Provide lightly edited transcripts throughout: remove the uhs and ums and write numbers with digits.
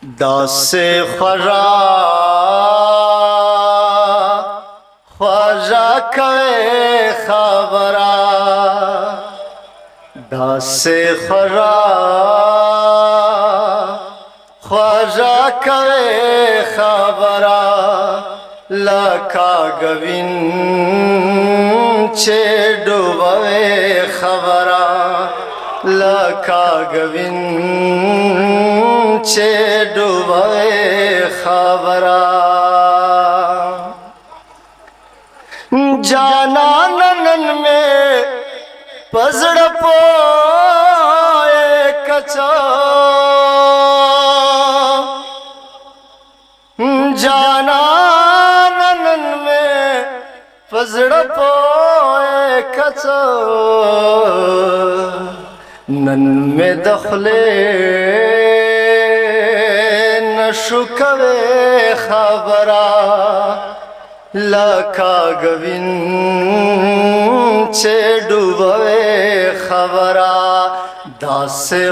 داسې خواږه کوي خبره داسې خواږه کوي خبره لکه ګوین چې ډوبوي خبره لکه ګوین چې ډوبوي خبره جانان نن میں پزړ پوئے کچا جانان نن میں پزړ پوئے کچا نن میں دخلے نشو کوي خبره لکه ګوین چې ډوبوي خبره داسې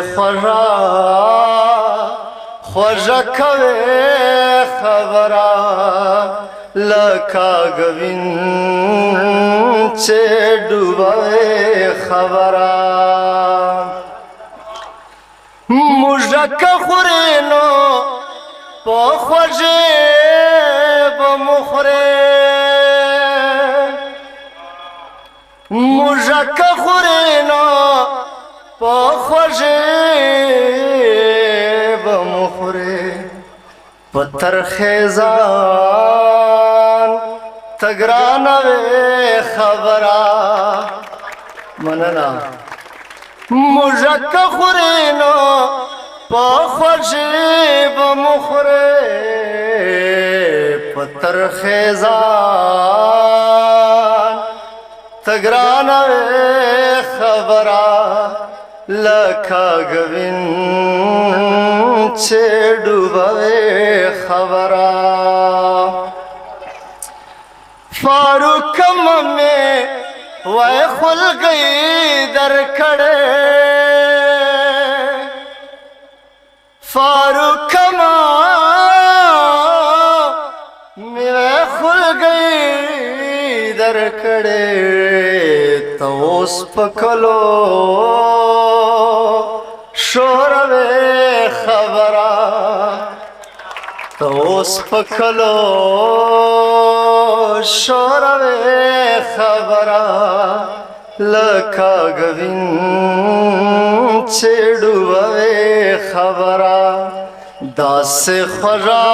خوږه کوي خبره لکه ګوین چې ډوبوي خبره موږک خوري نو په خوږې به مخورې موږک خوري نو په خوږې به مخورې په ترخې ځان ته ګرانه وې خبره مننه موږک خوري نو په خوږې به مخورې په ترخې ځان ته ګرانه وې خبره لکه ګوین چې ډوبوي خبره فاروق مې وای خلګي درکړې فاروق مې خلګي درکړې ته اوس پکلو شوروي خبره ته اوس پکلو شوروي خبره لکه ګوین چې ډوبوي خبره داسې خوږه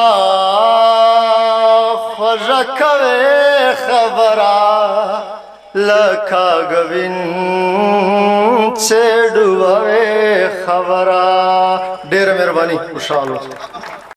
کوي خبره لکه ګوین چې ډوبوي خبره ډېره مهرباني خوشحاله